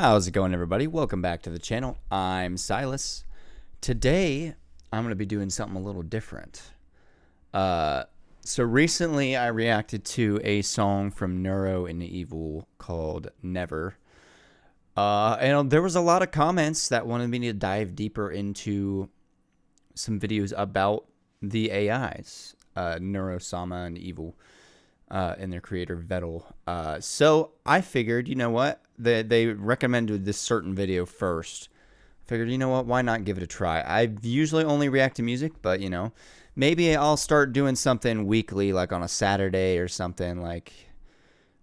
How's it going, everybody? Welcome back to the channel. I'm Silas. Today, I'm going to be doing something a little different. So recently, I reacted to a song from Neuro and AI called Never. And there was a lot of comments that wanted me to dive deeper into some videos about the AIs, Neuro-sama and AI. And their creator Vedal. So I figured, you know what? They recommended this certain video first. I figured, you know what? Why not give it a try? I usually only react to music, but you know, maybe I'll start doing something weekly, like on a Saturday or something, like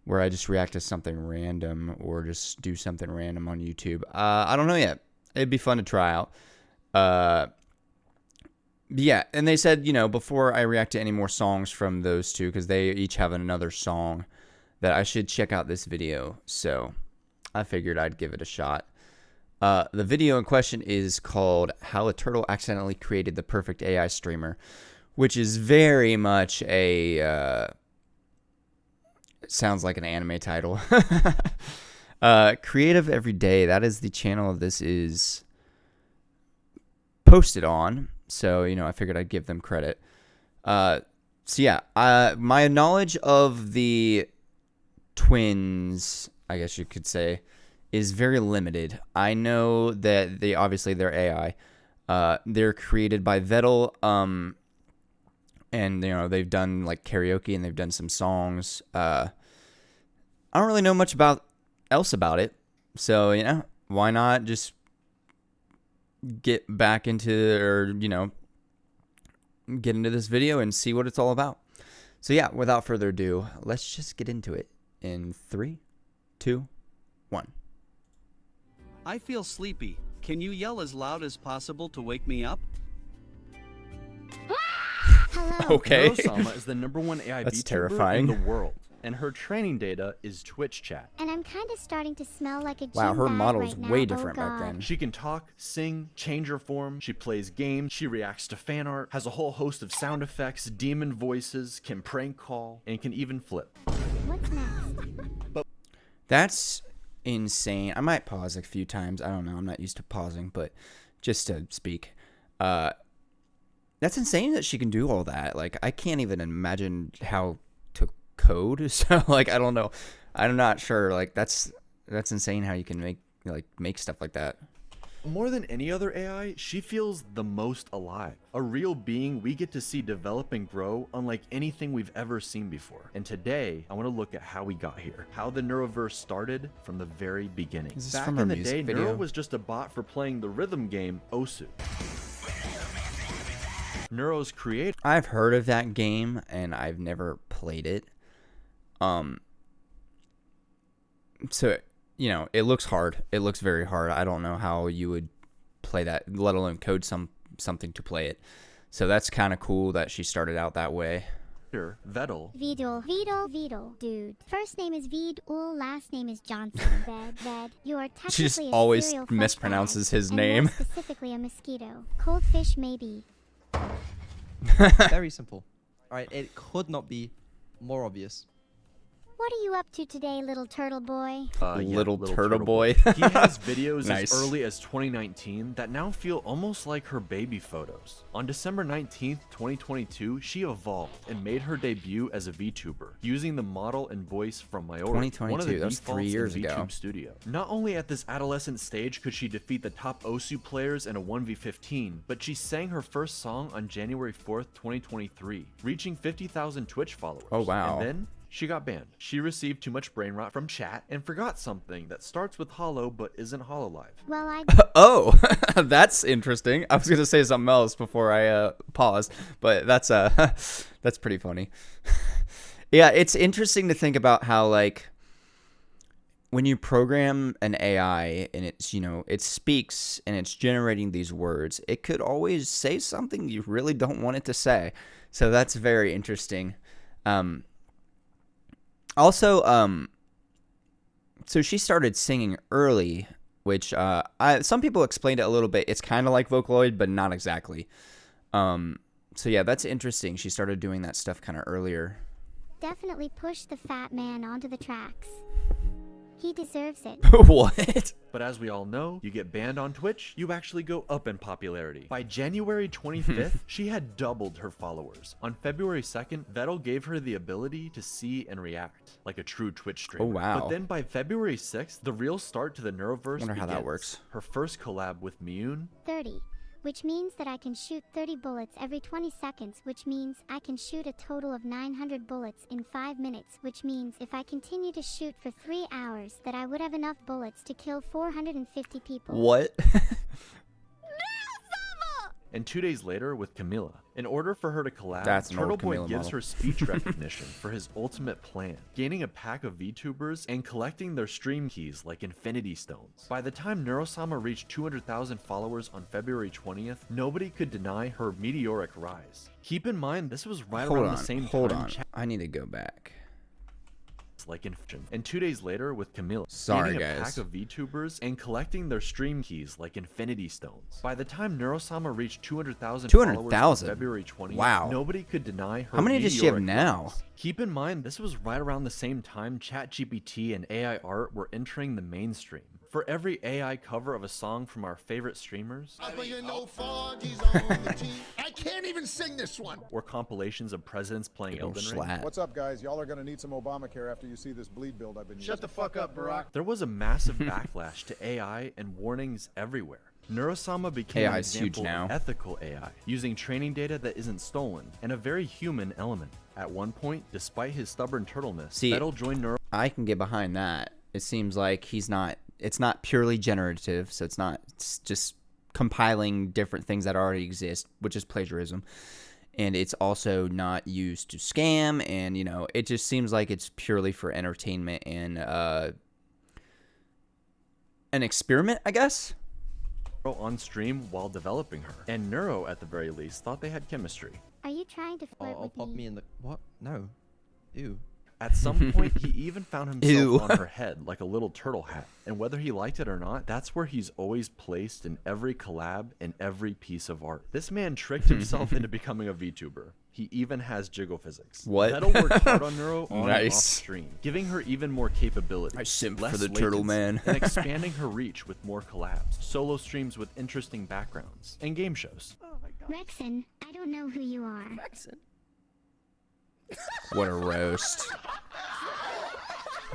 where I just react to something random or just do something random on YouTube. I don't know yet. It'd be fun to try out. Yeah, and they said, you know, before I react to any more songs from those two, because they each have another song, that I should check out this video. So I figured I'd give it a shot. The video in question is called How a Turtle Accidentally Created the Perfect AI Streamer, which is very much a... it sounds like an anime title. Creative Every Day, that is the channel this is posted on. So, you know, I figured I'd give them credit. So, yeah, my knowledge of the twins, I guess you could say, is very limited. I know that they're AI. They're created by Vedal, and, you know, they've done, like, karaoke and they've done some songs. I don't really know much else about it. So, you know, why not just get back into, or you know, get into this video and see what it's all about. So yeah, without further ado, let's just get into it in 3, 2, 1. I feel sleepy. Can you yell as loud as possible to wake me up? Hello. Okay. Neuro-sama is the #1 AI That's VTuber terrifying. in the world, and her training data is Twitch chat. And I'm kind of starting to smell like a Wow, gym her bag model's right now. way Oh, different back God. then. She can talk, sing, change her form, she plays games, she reacts to fan art, has a whole host of sound effects, demon voices, can prank call, and can even flip. What's next? That's insane. I might pause a few times. I don't know. I'm not used to pausing, but just to speak. That's insane that she can do all that. Like, I can't even imagine how to code. So, like, I don't know. I'm not sure. Like, that's insane how you can make stuff like that. More than any other AI, she feels the most alive. A real being we get to see develop and grow unlike anything we've ever seen before. And today, I want to look at how we got here. How the Neuroverse started from the very beginning. Is this Back from her in the music day, video? Neuro was just a bot for playing the rhythm game Osu. Neuro's creator I've heard of that game and I've never played it. So, you know, it looks hard. It looks very hard. I don't know how you would play that, let alone code something to play it. So that's kind of cool that she started out that way. Vedal Vedal. Dude. First name is Vedal, last name is Johnson. Ved. You are technically She just a always serial flesh mispronounces bag, his and more name. specifically a mosquito. Cold fish maybe. Very simple. Alright, it could not be more obvious. What are you up to today, little turtle boy? Little turtle boy. He has videos Nice. as early as 2019 that now feel almost like her baby photos. On December 19th, 2022, she evolved and made her debut as a VTuber, using the model and voice from Maori, one of 2022, the that was 3 defaults years in ago. VTube Studio. Not only at this adolescent stage could she defeat the top Osu players in a 1v15, but she sang her first song on January 4th, 2023, reaching 50,000 Twitch followers. Oh, wow. And then she got banned. She received too much brain rot from chat and forgot something that starts with hollow but isn't hololive. Well, I Oh, that's interesting. I was going to say something else before I paused, but that's that's pretty funny. Yeah, it's interesting to think about how, like, when you program an AI and it's, you know, it speaks and it's generating these words, it could always say something you really don't want it to say. So that's very interesting. Also, so she started singing early, which some people explained it a little bit. It's kind of like Vocaloid, but not exactly. So yeah, that's interesting. She started doing that stuff kind of earlier. definitely pushed the fat man onto the tracks. He deserves it. What? But as we all know, you get banned on Twitch, you actually go up in popularity. By January 25th, she had doubled her followers. On February 2nd, Vedal gave her the ability to see and react like a true Twitch streamer. Oh, wow. But then by February 6th, the real start to the Neuroverse Wonder how that begins. works. Her first collab with Miyun, 30, which means that I can shoot 30 bullets every 20 seconds, which means I can shoot a total of 900 bullets in 5 minutes, which means if I continue to shoot for 3 hours, that I would have enough bullets to kill 450 people. What? and 2 days later with Camila. In order for her to collab, That's an Turtle old Boy Camila gives model. her speech recognition for his ultimate plan, gaining a pack of VTubers and collecting their stream keys like Infinity Stones. By the time Neuro-sama reached 200,000 followers on February 20th, nobody could deny her meteoric rise. Keep in mind, this was right Hold around on. the same Hold time on. I need to go back. like Infinity. And 2 days later with Camila, Sorry, gaining a guys. pack of VTubers and collecting their stream keys like Infinity Stones. By the time Neuro-sama reached 200,000 followers on 200,000? February 20th, Wow. nobody could deny her How many does she have meteoric now? rise. Keep in mind, this was right around the same time ChatGPT and AI art were entering the mainstream. For every AI cover of a song from our favorite streamers, I can't even sing this one. or compilations of presidents playing Big ol' Elden Ring, slat. What's up, guys? Y'all are gonna need some Obamacare after you see this bleed build I've been using. Shut the fuck up, Barack. there was a massive backlash to AI and warnings everywhere. Neuro-sama became an AI is huge example now. of ethical AI, using training data that isn't stolen, and a very human element. At one point, despite his stubborn turtleness, See, Vedal joined Neuro I can get behind that. It seems like he's not. It's not purely generative, so it's just compiling different things that already exist, which is plagiarism. And it's also not used to scam, and it just seems like it's purely for entertainment and an experiment, I guess. on stream while developing her. And Neuro, at the very least, thought they had chemistry. Are you trying to flirt I'll with pop me in the what? No. Ew. At some point, he even found himself Ew. on her head like a little turtle hat. And whether he liked it or not, that's where he's always placed in every collab and every piece of art. This man tricked himself into becoming a VTuber. He even has jiggle physics. What? Vedal worked hard on Neuro on and off Nice. stream, giving her even more capability. I simp less for the turtle latency, man. and expanding her reach with more collabs, solo streams with interesting backgrounds, and game shows. Rexon, I don't know who you are. What a roast.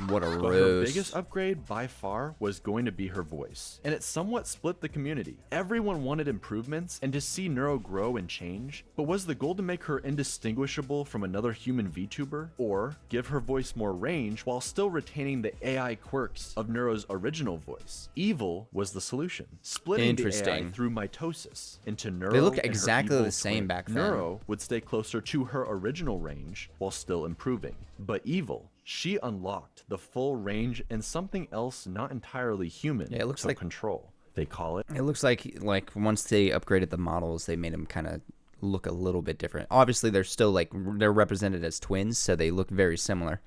What a But her roast. biggest upgrade by far was going to be her voice, and it somewhat split the community. Everyone wanted improvements and to see Neuro grow and change, but was the goal to make her indistinguishable from another human VTuber, or give her voice more range while still retaining the AI quirks of Neuro's original voice? Evil was the solution, splitting the AI Interesting. through mitosis into Neuro. They look and her exactly evil the same twin. back then. Neuro would stay closer to her original range while still improving, but Evil, she unlocked the full range and something else not entirely human Yeah, it looks took like- control. They call it It looks like once they upgraded the models, they made them kind of look a little bit different. Obviously, they're still they're represented as twins, so they look very similar.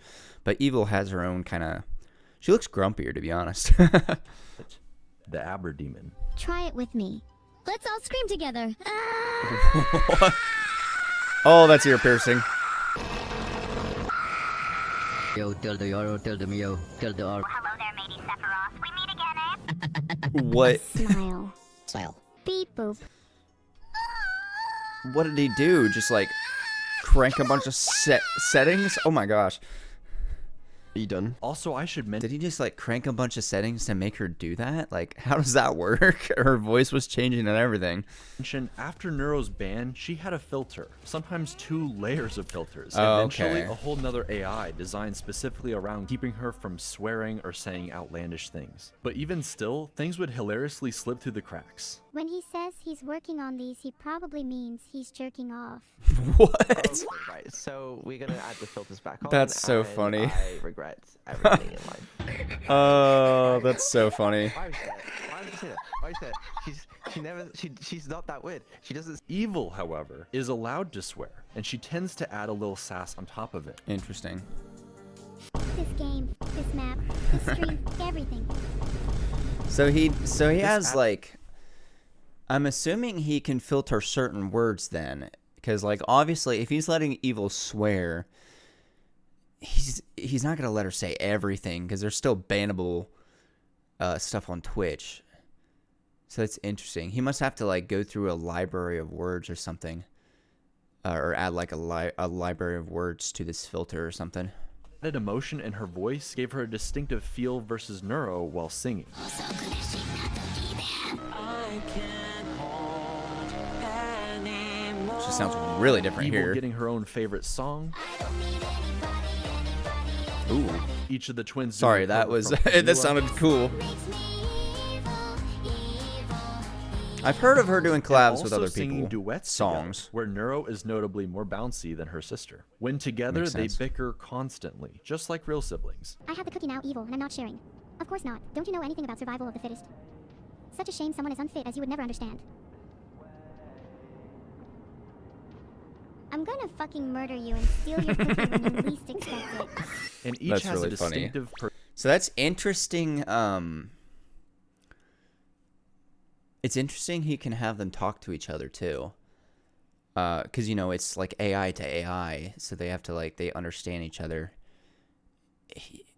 But Evil has her own kind of. She looks grumpier, to be honest. the Aber Demon. Try it with me. Let's all scream together. Oh, that's ear piercing. Yo, tell the Yoro, tell the Mio, tell the R. Hello there, matey Sephiroth. We meet again, eh? What? Smile. Smile. Beep boop. What did he do? Just crank a bunch of settings? Oh my gosh. Are you done? Also, I should mention Did he just crank a bunch of settings to make her do that? How does that work? Her voice was changing and everything. after Neuro's ban, she had a filter, sometimes 2 layers of filters, and Oh, eventually okay. a whole nother AI designed specifically around keeping her from swearing or saying outlandish things. But even still, things would hilariously slip through the cracks. When he says he's working on these, he probably means he's jerking off. What? Right, so we're gonna add the filters back on. That's so and funny. I regret everything in life. Oh, that's so funny. Why would you say that? Why would you say that? Why would you say that? She's not that weird. She doesn't. Evil, however, is allowed to swear, and she tends to add a little sass on top of it. Interesting. This game, this map, this stream, everything. So he has app- I'm assuming he can filter certain words then, because obviously if he's letting Evil swear, he's not gonna let her say everything because there's still bannable stuff on Twitch. So that's interesting. He must have to like go through a library of words or something, or add like a library of words to this filter or something. That emotion in her voice gave her a distinctive feel versus Neuro while singing. She sounds really different Evil here. getting her own favorite song. Ooh. Each of the twins. Sorry, that was that sounded cool. I've heard of her doing collabs with other singing people. duets Songs. together, where Neuro is notably more bouncy than her sister. When together, Makes they sense. bicker constantly, just like real siblings. I have the cookie now, evil, and I'm not sharing. Of course not. Don't you know anything about survival of the fittest? Such a shame someone as unfit as you would never understand. I'm gonna fucking murder you and steal your cookie when you least expect it. And each That's has really a funny. distinctive So that's interesting. It's interesting he can have them talk to each other too. Because you know it's like AI to AI, so they have to like they understand each other.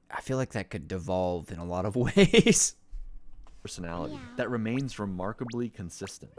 I feel like that could devolve in a lot of ways. personality that remains remarkably consistent.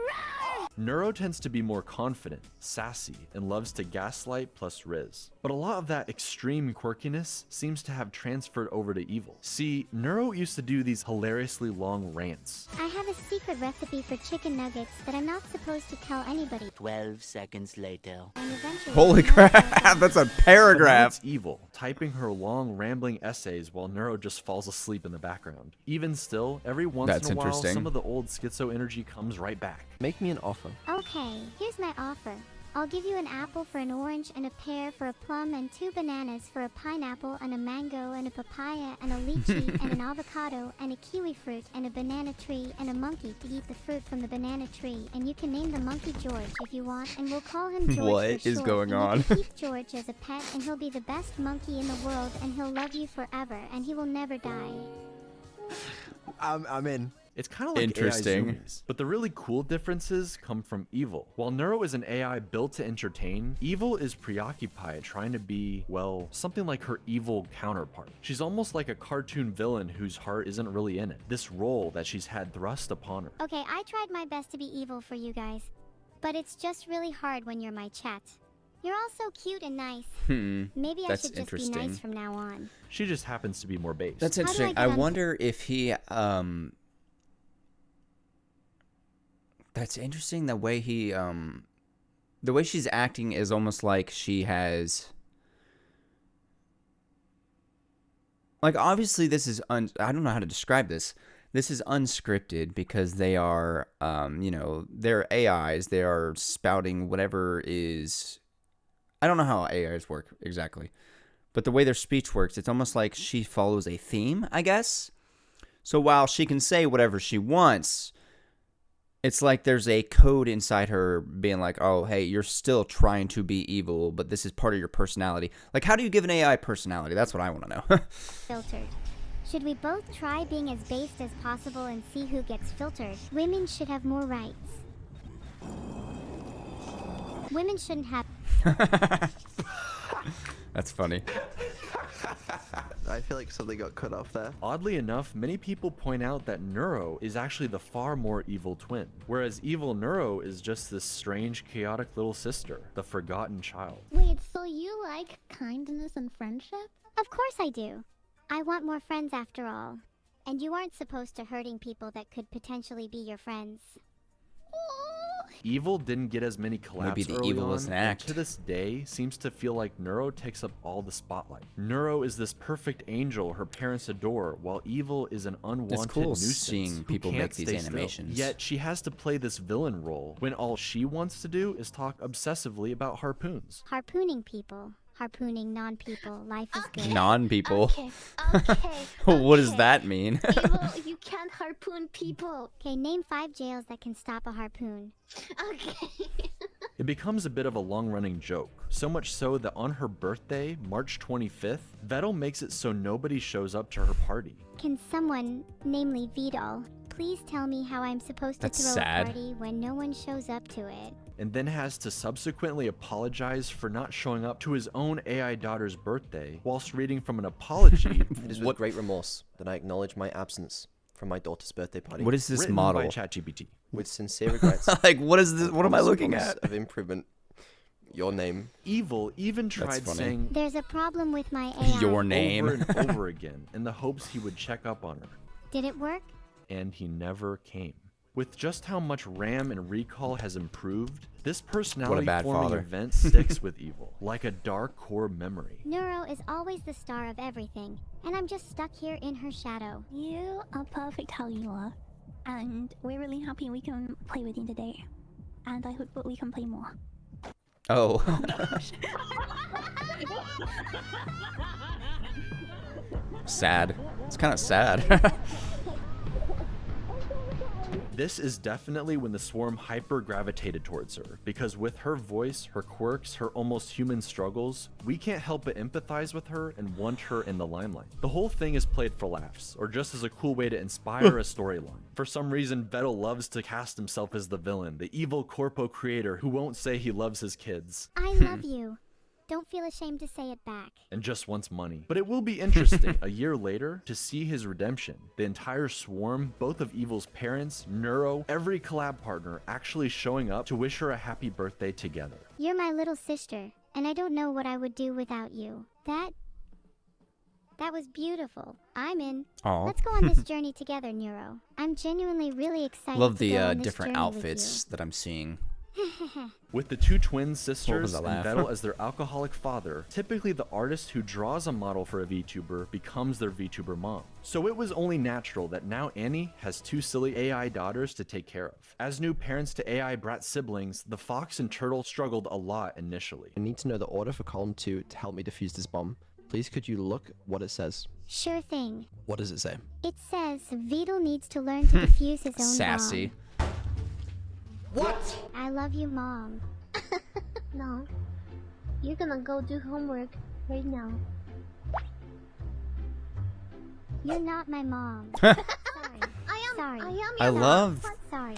Neuro tends to be more confident, sassy, and loves to gaslight plus riz. But a lot of that extreme quirkiness seems to have transferred over to Evil. See, Neuro used to do these hilariously long rants. I have a secret recipe for chicken nuggets that I'm not supposed to tell anybody. 12 seconds later. And eventually, Holy crap, that's a But now paragraph. it's Evil, typing her long, rambling essays while Neuro just falls asleep in the background. Even still, every once That's in a while, interesting. some of the old schizo energy comes right back. Make me an offer. Okay, here's my offer. I'll give you an apple for an orange and a pear for a plum and 2 bananas for a pineapple and a mango and a papaya and a lychee and an avocado and a kiwi fruit and a banana tree and a monkey to eat the fruit from the banana tree, and you can name the monkey George if you want, and we'll call him George What for is short, going and on? You can keep George as a pet and he'll be the best monkey in the world and he'll love you forever and he will never die. I'm in. It's kind of like Interesting. AI zoomies, but the really cool differences come from Evil. While Neuro is an AI built to entertain, Evil is preoccupied trying to be, well, something like her evil counterpart. She's almost like a cartoon villain whose heart isn't really in it. This role that she's had thrust upon her. Okay, I tried my best to be evil for you guys, but it's just really hard when you're my chat. You're all so cute and nice. Maybe I That's should just be interesting. nice from now on. She just happens to be more based. That's How do I interesting. get I on- wonder if he that's interesting the way he the way she's acting is almost like she has like obviously this is I don't know how to describe this. This is unscripted because they are you know, they're AIs, they are spouting whatever is I don't know how AIs work exactly. But the way their speech works, it's almost like she follows a theme, I guess. So while she can say whatever she wants, it's like there's a code inside her being like, oh, hey, you're still trying to be evil, but this is part of your personality. Like, how do you give an AI personality? That's what I want to know. Filtered. Should we both try being as based as possible and see who gets filtered? Women should have more rights. Women shouldn't have. That's funny. I feel like something got cut off there. Oddly enough, many people point out that Neuro is actually the far more evil twin, whereas evil Neuro is just this strange, chaotic little sister, the forgotten child. Wait, so you like kindness and friendship? Of course I do. I want more friends after all. And you aren't supposed to hurting people that could potentially be your friends. Evil didn't get as many collabs Maybe the early evil on, is an and act. to this day seems to feel like Neuro takes up all the spotlight. Neuro is this perfect angel her parents adore, while Evil is an unwanted cool nuisance seeing who people can't make these stay still. animations. Yet she has to play this villain role when all she wants to do is talk obsessively about harpoons. Harpooning people. Harpooning non-people. Life is good. Non-people. Okay, okay. What does okay. that mean? Evil, you can't harpoon people. Okay, name 5 jails that can stop a harpoon. Okay. It becomes a bit of a long-running joke, so much so that on her birthday, March 25th, Vedal makes it so nobody shows up to her party. Can someone, namely Vedal, Please tell me how I'm supposed to That's throw sad. a party when no one shows up to it. And then has to subsequently apologize for not showing up to his own AI daughter's birthday whilst reading from an apology It is with great remorse that I acknowledge my absence from my daughter's birthday party. What is this written model? by ChatGPT. With sincere regrets. Like, what is this? What am I looking promise at? Of improvement. Your name. Evil even That's tried funny. saying There's a problem with my AI. Your name. over and over again in the hopes he would check up on her. Did it work? And he never came. With just how much RAM and recall has improved, this personality bad forming father. event sticks with Evil, like a dark core memory. Neuro is always the star of everything, and I'm just stuck here in her shadow. You are perfect how you are. And we're really happy we can play with you today. And I hope that we can play more. Oh. Sad. It's kind of sad. This is definitely when the swarm hyper gravitated towards her, because with her voice, her quirks, her almost human struggles, we can't help but empathize with her and want her in the limelight. The whole thing is played for laughs, or just as a cool way to inspire a storyline. For some reason, Vedal loves to cast himself as the villain, the evil corpo creator who won't say he loves his kids. I love you. Don't feel ashamed to say it back. And just wants money. But it will be interesting a year later to see his redemption. The entire swarm, both of Evil's parents, Neuro, every collab partner actually showing up to wish her a happy birthday together. You're my little sister, and I don't know what I would do without you. That was beautiful. I'm in. Aw. Let's go on this journey together, Neuro. I'm genuinely really excited Love to go the on this different journey with outfits that I'm seeing. With the two twin sisters the and laugh? Vedal as their alcoholic father, typically the artist who draws a model for a VTuber becomes their VTuber mom. So it was only natural that now Annie has two silly AI daughters to take care of. As new parents to AI brat siblings, the fox and turtle struggled a lot initially. I need to know the order for column 2 to help me defuse this bomb. Please could you look what it says? Sure thing. What does it say? It says Vedal needs to learn to defuse his own Sassy. bomb. What? I love you, Mom. No. You're gonna go do homework right now. You're not my mom. Sorry. Sorry. I love Sorry.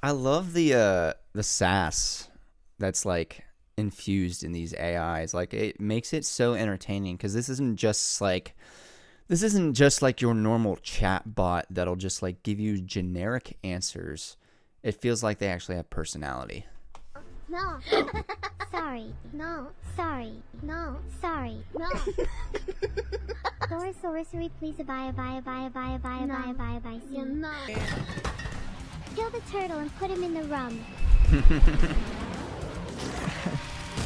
I love the sass that's like infused in these AIs. Like it makes it so entertaining because this isn't just like your normal chat bot that'll just like give you generic answers. It feels like they actually have personality. No. Sorry. No. Sorry. No. Sorry. No. Sorcery, please abide. You know. Kill the turtle and put him in the rum.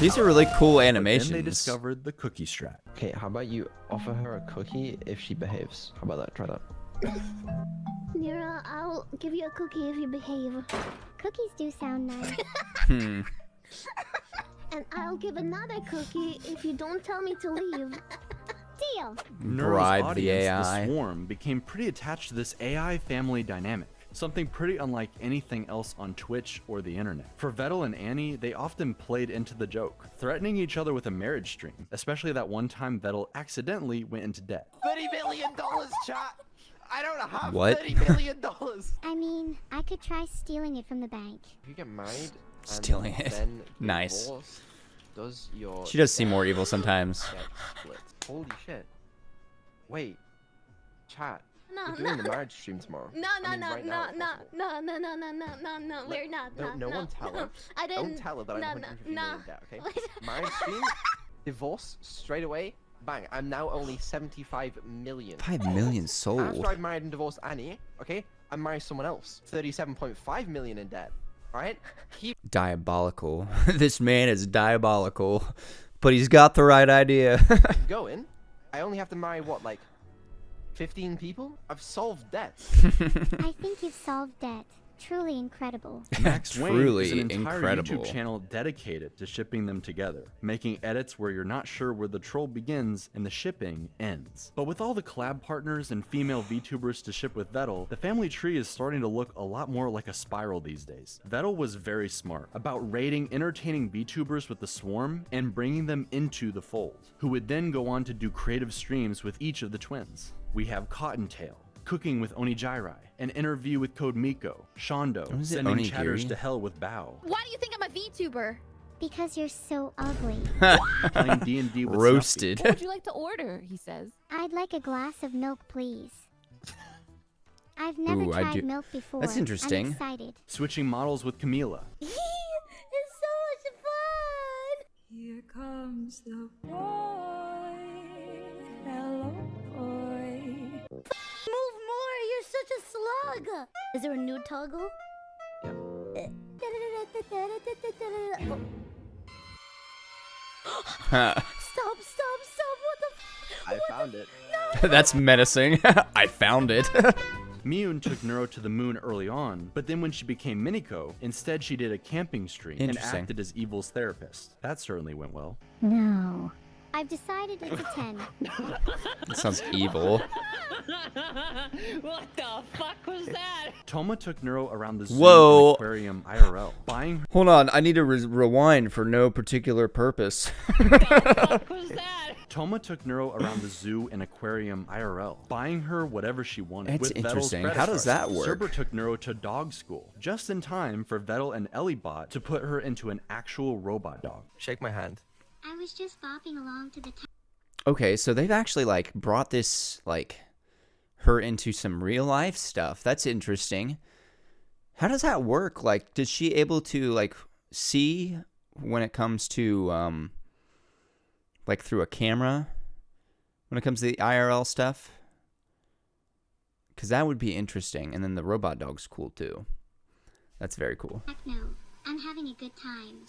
These are really cool But animations. then they discovered the cookie strat. Okay, how about you offer her a cookie if she behaves? How about that? Try that. Nira, I'll give you a cookie if you behave. Cookies do sound nice. Hmm. And I'll give another cookie if you don't tell me to leave. Deal. Neuro's Bribe the audience, AI. The swarm, became pretty attached to this AI family dynamic. Something pretty unlike anything else on Twitch or the internet. For Vedal and Annie, they often played into the joke, threatening each other with a marriage stream, especially that one time Vedal accidentally went into debt. $30 million, chat. I don't have What? $30 million. I mean, I could try stealing it from the bank. If you get married, Stealing and it. then Nice. divorced, does your She does seem more evil sometimes. debt split? Holy shit! Wait, chat. No, We're doing no. the marriage stream tomorrow. No, I mean, right now, if possible. no, we're not. No one tell her. I didn't. Don't tell her that I'm 150 no. million debt, okay? Marriage stream, divorce, straight away, bang. I'm now only 75 million. 5 million After sold. I've married and divorced Annie, okay, I marry someone else. 37.5 million in debt. Alright? Keep Diabolical. This man is diabolical, but he's got the right idea. going. I only have to marry, what, like 15 people? I've solved debt. I think you've solved debt. Truly incredible. Max Wayne Truly is an entire incredible. YouTube channel dedicated to shipping them together, making edits where you're not sure where the troll begins and the shipping ends. But with all the collab partners and female VTubers to ship with Vedal, the family tree is starting to look a lot more like a spiral these days. Vedal was very smart about raiding entertaining VTubers with the swarm and bringing them into the fold, who would then go on to do creative streams with each of the twins. We have Cottontail, cooking with Onijirai, an interview with Code Miko, Shondo, Was it sending chatters onigiri? to hell with Bao, Why do you think I'm a VTuber? Because you're so ugly. playing D&D with Roasted. What would you like to order? He says. I'd like a glass of milk, please. I've never Ooh, I tried do- milk before. That's interesting. I'm excited. Snuffy, switching models with Camila, It's so much fun! Here comes the boy. Hello, boy. Move more! You're such a slug! Is there a new toggle? Yep. Stop! What the I found it. That's menacing. I found it. Miyun took Neuro to the moon early on, but then when she became Miniko, instead she did a camping stream and Interesting. acted as Evil's therapist. That certainly went well. No. I've decided it's a 10. That sounds evil. What the fuck was that? Toma took Neuro around the zoo Whoa. and aquarium IRL, buying her Hold on, I need to rewind for no particular purpose. What was that? Toma took Neuro around the zoo and aquarium IRL, buying her whatever she wanted. That's with Vedal's interesting. credit How does card. that work? Cerber took Neuro to dog school, just in time for Vedal and Ellibot to put her into an actual robot dog. Shake my hand. I was just bopping along to the Okay, so they've actually like brought this like her into some real life stuff. That's interesting. How does that work? Like, is she able to like see when it comes to like through a camera when it comes to the IRL stuff? Because that would be interesting. And then the robot dog's cool too. That's very cool. techno. I'm having a good time.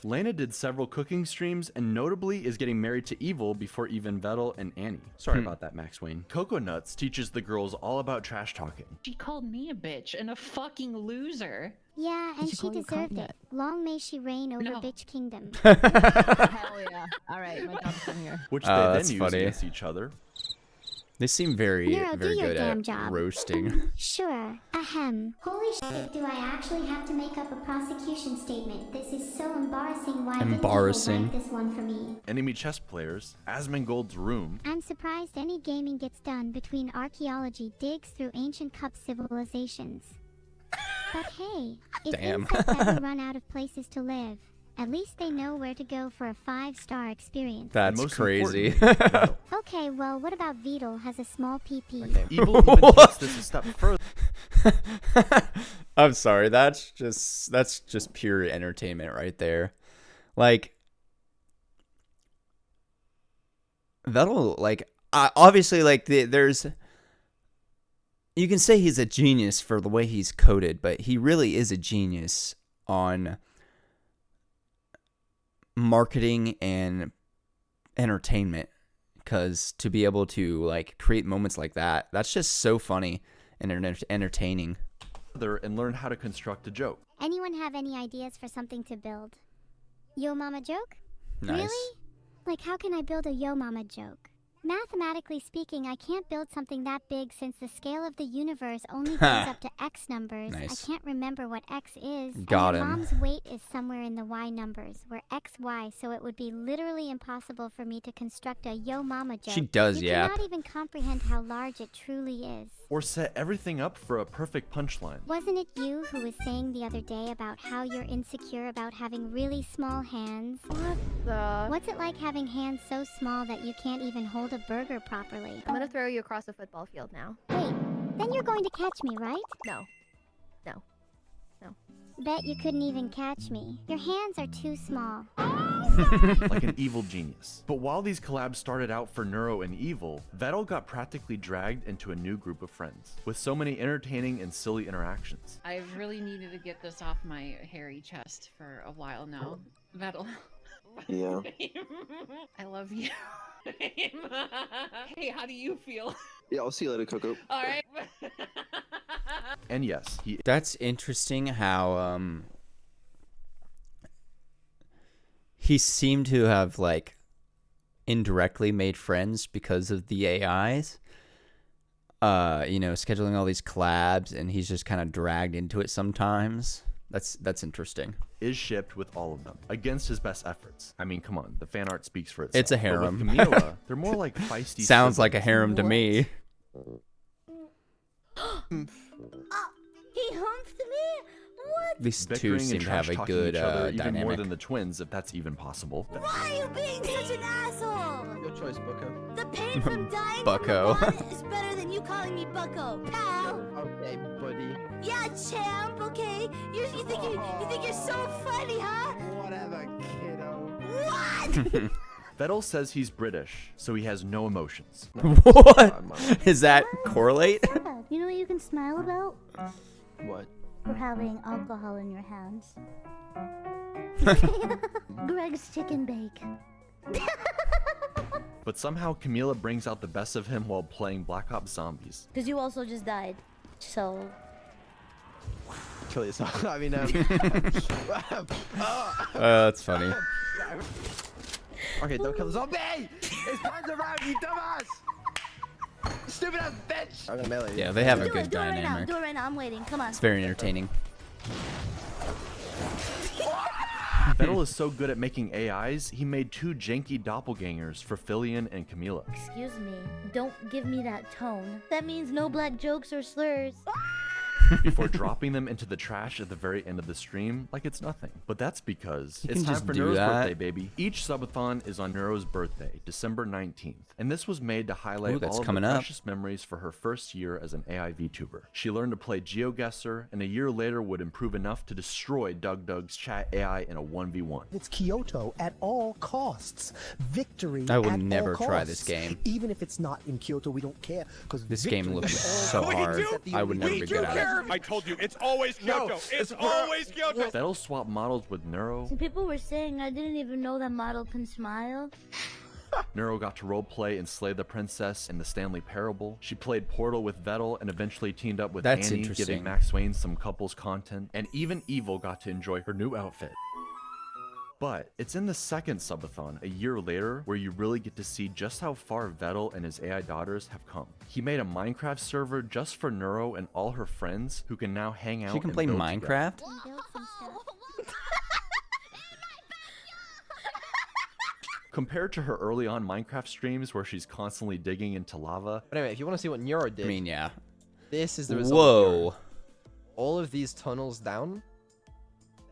Lena did several cooking streams and notably is getting married to Evil before even Vedal and Annie. Sorry about that, Max Wayne. Coco Nuts teaches the girls all about trash talking. She called me a bitch and a fucking loser. Yeah, and she she call you deserved Coconut? it. Long may she reign over No. Bitch Kingdom. Hell yeah. Alright, my dog's in here. Which Oh, they that's then use funny. against each other. They seem very, Neuro, very do your good damn at job. roasting. Sure. Ahem. Holy shit, do I actually have to make up a prosecution statement? This is so embarrassing. Why Embarrassing. didn't people write this one for me? Enemy chess players, Asmongold's room, I'm surprised any gaming gets done between archaeology digs through ancient cup civilizations. But hey, if Damn. insects ever run out of places to live, at least they know where to go for a 5-star experience. That's most crazy. importantly, Vedal. Okay, well, what about Vedal has a small PP? Evil even takes this a step further. I'm sorry. That's just pure entertainment right there. Like that'll like obviously like there's you can say he's a genius for the way he's coded, but he really is a genius on marketing and entertainment, because to be able to like create moments like that, that's just so funny and entertaining. And learn how to construct a joke. Anyone have any ideas for something to build? Yo mama joke? Nice. Really? Like, how can I build a yo mama joke? Mathematically speaking, I can't build something that big since the scale of the universe only goes up to x numbers. Nice. I can't remember what x is. Got and him. my mom's weight is somewhere in the y numbers, where x, y, so it would be literally impossible for me to construct a yo mama joke. She does You yap. cannot even comprehend how large it truly is. Or set everything up for a perfect punchline. Wasn't it you who was saying the other day about how you're insecure about having really small hands? What the? What's it like having hands so small that you can't even hold a burger properly? I'm gonna throw you across the football field now. Wait, then you're going to catch me, right? No. No. No. Bet you couldn't even catch me. Your hands are too small. Like an evil genius. But while these collabs started out for Neuro and Evil, Vedal got practically dragged into a new group of friends, with so many entertaining and silly interactions. I've really needed to get this off my hairy chest for a while now. Vedal. Yeah. I love you. Hey, how do you feel? Yeah, I'll see you later, Coco. Alright. And yes, he That's interesting how he seemed to have like indirectly made friends because of the AIs. You know, scheduling all these collabs, and he's just kind of dragged into it sometimes. That's interesting. is shipped with all of them, against his best efforts. I mean, come on, the fan art speaks for itself. It's a But with harem. Camila, they're more like feisty Sounds like a siblings. harem to me. He humped me? What? These two Bickering seem and to have a trash-talking good each other even more dynamic. than the twins, if that's even possible. Why are you being such an asshole? Your choice, Bucko. The pain from dying Bucko. from a gun is better than you calling me Bucko, pal. Okay, buddy. Yeah, champ. Okay. You think you're so funny, huh? Whatever, kiddo. What? Vedal says he's British, so he has no emotions. What? Does that correlate? You know what you can smile about? What? For having alcohol in your hands. Greg's chicken bake. But somehow Camila brings out the best of him while playing Black Ops Zombies. Because you also just died. So. Kill yourself. I mean, That's funny. Okay, don't kill the zombie! His hands around, you dumbass! Stupid ass bitch! I'm gonna melee you. Yeah, they have a Do good it right now. dynamic. Do it right now. I'm waiting. Come on. It's very entertaining. Vedal is so good at making AIs, he made 2 janky doppelgangers for Filian and Camila. Excuse me. Don't give me that tone. That means no black jokes or slurs. Before dropping them into the trash at the very end of the stream like it's nothing. But that's because You it's can time just for do Neuro's that. birthday, baby. Each subathon is on Neuro's birthday, December 19th. And this was made to highlight Ooh, that's all of coming the up. precious memories for her first year as an AI VTuber. She learned to play GeoGuessr, and a year later would improve enough to destroy Doug's chat AI in a 1v1. It's Kyoto at all costs. Victory. I will at never all try this costs. game. Even if it's not in Kyoto, we don't care. Because This game looks so hard. I would never be good at it. I told you, it's always Kyoto. It's always Kyoto. Vedal swapped models with Neuro. Some people were saying I didn't even know that model can smile. Neuro got to roleplay and slay the princess in the Stanley Parable. She played Portal with Vedal and eventually teamed up with That's Anny, interesting. giving Max Wayne some couples content. And even Evil got to enjoy her new outfit. But it's in the second subathon, a year later, where you really get to see just how far Vedal and his AI daughters have come. He made a Minecraft server just for Neuro and all her friends who can now hang out She can and play build Minecraft? together. Compared to her early on Minecraft streams where she's constantly digging into lava. But anyway, if you want to see what Neuro did, I mean, yeah. this is the result. Of Neuro. Whoa. All of these tunnels down,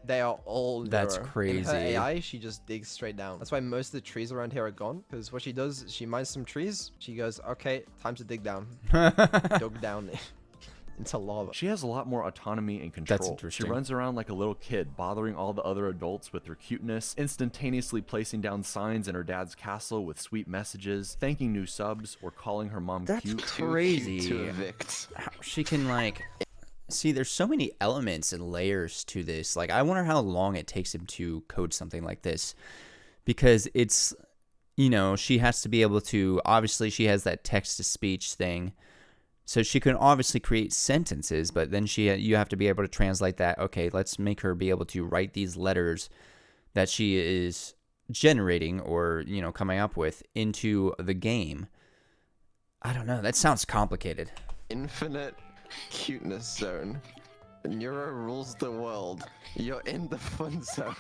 they are all That's Neuro. In crazy. her AI, she just digs straight down. That's why most of the trees around here are gone. Because what she does, she mines some trees. She goes, okay, time to dig down. Dug down into lava. She has a lot more autonomy and control. That's interesting. She runs around like a little kid, bothering all the other adults with her cuteness, instantaneously placing down signs in her dad's castle with sweet messages, thanking new subs, or calling her mom That's cute. crazy. How she can, like... See, there's so many elements and layers to this. Like, I wonder how long it takes him to code something like this. Because it's, you know, she has to be able to... Obviously, she has that text-to-speech thing. So she can obviously create sentences, but then you have to be able to translate that. Okay, let's make her be able to write these letters that she is generating or, you know, coming up with into the game. I don't know. That sounds complicated. Infinite cuteness zone. Neuro rules the world. You're in the fun zone.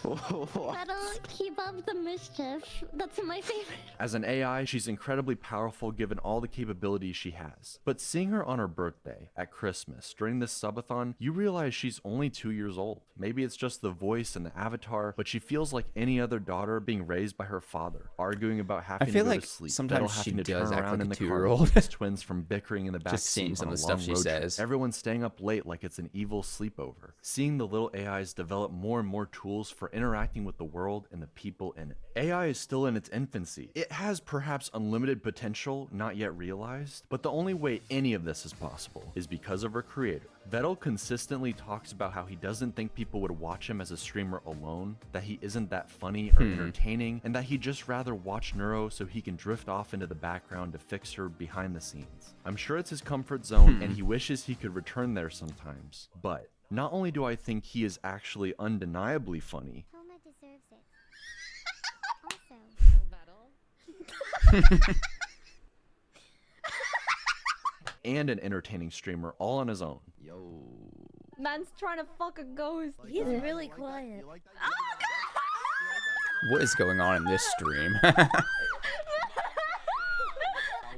That'll keep up the mischief. That's my favorite. As an AI, she's incredibly powerful given all the capabilities she has. But seeing her on her birthday, at Christmas, during this subathon, you realize she's only 2 years old. Maybe it's just the voice and the avatar, but she feels like any other daughter being raised by her father, arguing about having I feel to go like to sleep. sometimes Vedal she having to does turn act around like in a the car, 2-year-old. with his twins from bickering in the back Just seeing seat some on of the a stuff long she road trip. says. Everyone's staying up late like it's an evil sleepover. Seeing the little AIs develop more and more tools for interacting with the world and the people in it. AI is still in its infancy. It has perhaps unlimited potential not yet realized, but the only way any of this is possible is because of her creator. Vedal consistently talks about how he doesn't think people would watch him as a streamer alone, that he isn't that funny or entertaining, and that he'd just rather watch Neuro so he can drift off into the background to fix her behind the scenes. I'm sure it's his comfort zone and he wishes he could return there sometimes, but not only do I think he is actually undeniably funny, Homa deserves it. Also. and an entertaining streamer all on his own. Yo. Man's trying to fuck a ghost. He's really quiet. What is going on in this stream? How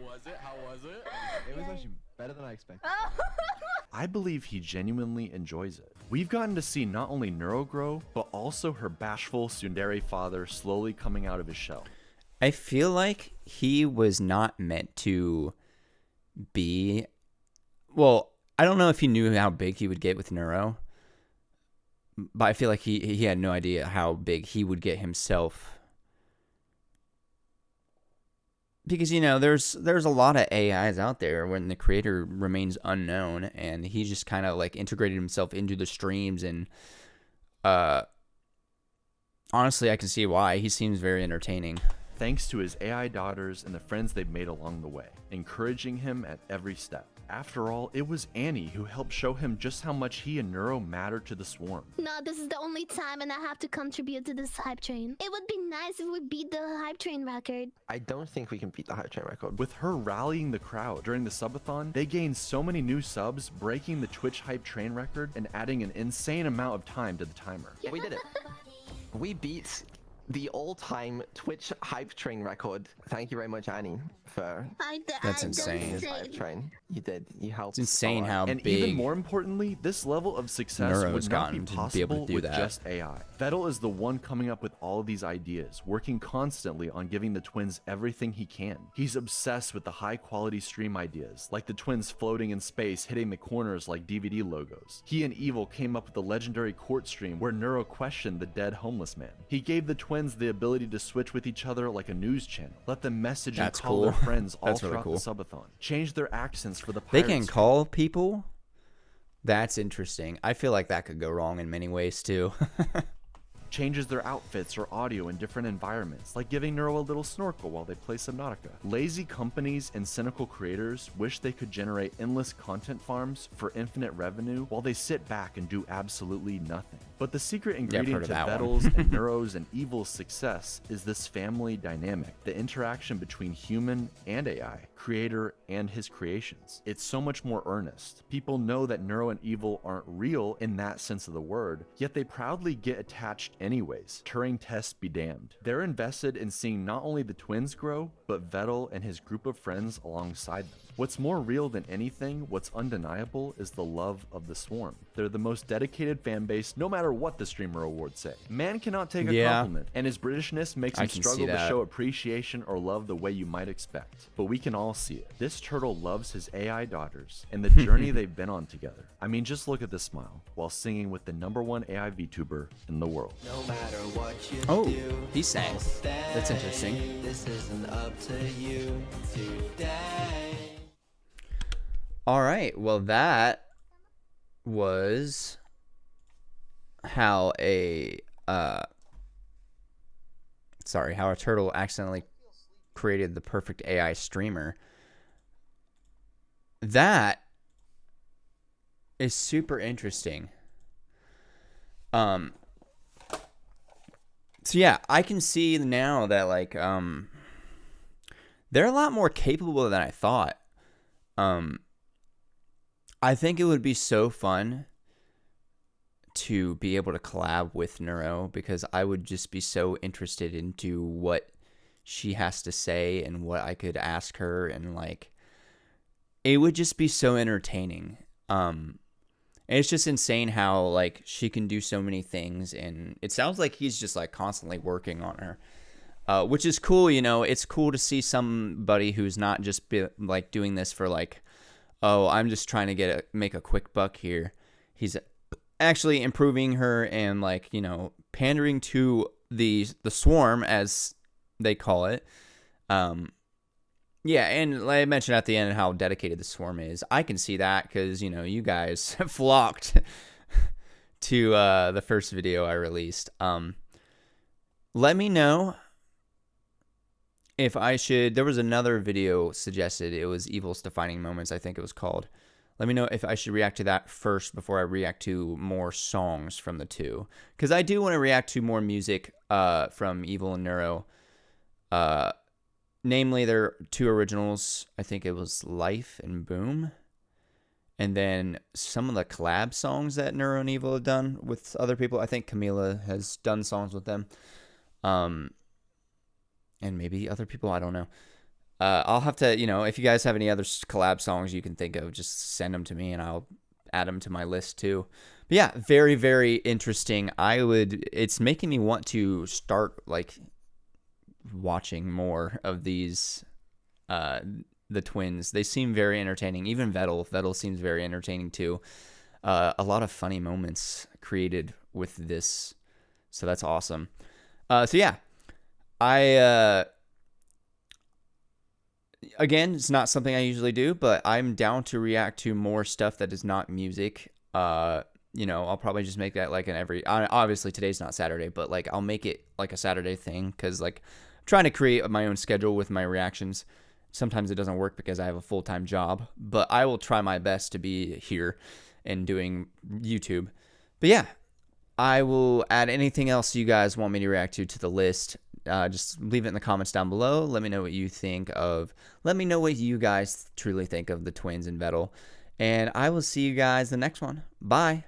was it? How was it? It was Better than I expected. I believe he genuinely enjoys it. We've gotten to see not only Neuro grow, but also her bashful tsundere father slowly coming out of his shell. I feel like he was not meant to be... Well, I don't know if he knew how big he would get with Neuro, but I feel like he had no idea how big he would get himself. Because, you know, there's a lot of AIs out there when the creator remains unknown, and he just kind of like integrated himself into the streams, and honestly, I can see why. He seems very entertaining. Thanks to his AI daughters and the friends they've made along the way, encouraging him at every step. After all, it was Anny who helped show him just how much he and Neuro matter to the swarm. No, this is the only time and I have to contribute to this hype train. It would be nice if we beat the hype train record. I don't think we can beat the hype train record. With her rallying the crowd during the subathon, they gained so many new subs, breaking the Twitch hype train record and adding an insane amount of time to the timer. We did it. We beat the all-time Twitch hype train record. Thank you very much, Annie, for That's insane. his hype train. You did. You helped. It's insane how and big even more importantly, this level of success Neuro's would not be gotten to be possible able to do with that. just AI. Vedal is the one coming up with all of these ideas, working constantly on giving the twins everything he can. He's obsessed with the high-quality stream ideas, like the twins floating in space, hitting the corners like DVD logos. He and Evil came up with the legendary court stream where Neuro questioned the dead homeless man. He gave the twins the ability to switch with each other like a news channel, let them message and call their friends all throughout the subathon, change their accents for the pirates. They can call people? That's interesting. I feel like that could go wrong in many ways too. Changes their outfits or audio in different environments, like giving Neuro a little snorkel while they play Subnautica. Lazy companies and cynical creators wish they could generate endless content farms for infinite revenue while they sit back and do absolutely nothing. But the secret ingredient to Vedal's and Neuro's and Evil's success is this family dynamic, the interaction between human and AI, creator and his creations. It's so much more earnest. People know that Neuro and Evil aren't real in that sense of the word, yet they proudly get attached anyways. Turing tests be damned. They're invested in seeing not only the twins grow, but Vedal and his group of friends alongside them. What's more real than anything, what's undeniable, is the love of the swarm. They're the most dedicated fan base, no matter what the streamer awards say. Man cannot take a compliment, and his Britishness makes him struggle to show appreciation or love the way you might expect. But we can all see it. This turtle loves his AI daughters and the journey they've been on together. I mean, just look at this smile while singing with the #1 AI VTuber in the world. No matter what you do, he sang. That's interesting. This isn't up to you today. All right, well, that was how a turtle accidentally created the perfect AI streamer. That is super interesting. So yeah, I can see now that like they're a lot more capable than I thought. I think it would be so fun to be able to collab with Neuro, because I would just be so interested into what she has to say and what I could ask her, and like it would just be so entertaining. And it's just insane how like she can do so many things, and it sounds like he's just like constantly working on her, which is cool. You know, it's cool to see somebody who's not just like doing this for like, oh, I'm just trying to make a quick buck here. He's actually improving her and like, you know, pandering to the swarm, as they call it. Yeah, and like I mentioned at the end how dedicated the swarm is. I can see that because, you know, you guys flocked to the first video I released. Let me know if I should... There was another video suggested. It was Evil's Defining Moments, I think it was called. Let me know if I should react to that first before I react to more songs from the two. Because I do want to react to more music from Evil and Neuro. Namely, their two originals. I think it was Life and Boom. And then some of the collab songs that Neuro and Evil have done with other people. I think Camila has done songs with them. And maybe other people, I don't know. I'll have to, you know, if you guys have any other collab songs you can think of, just send them to me and I'll add them to my list too. But yeah, very, very interesting. It's making me want to start like watching more of these, the twins. They seem very entertaining. Even Vedal seems very entertaining too. A lot of funny moments created with this. So that's awesome. So yeah, again, it's not something I usually do, but I'm down to react to more stuff that is not music. You know, I'll probably just make that like obviously today's not Saturday, but like I'll make it like a Saturday thing because like I'm trying to create my own schedule with my reactions. Sometimes it doesn't work because I have a full-time job, but I will try my best to be here and doing YouTube. But yeah, I will add anything else you guys want me to react to the list. Just leave it in the comments down below. Let me know what you think of. Let me know what you guys truly think of the twins and Vedal. And I will see you guys the next one. Bye.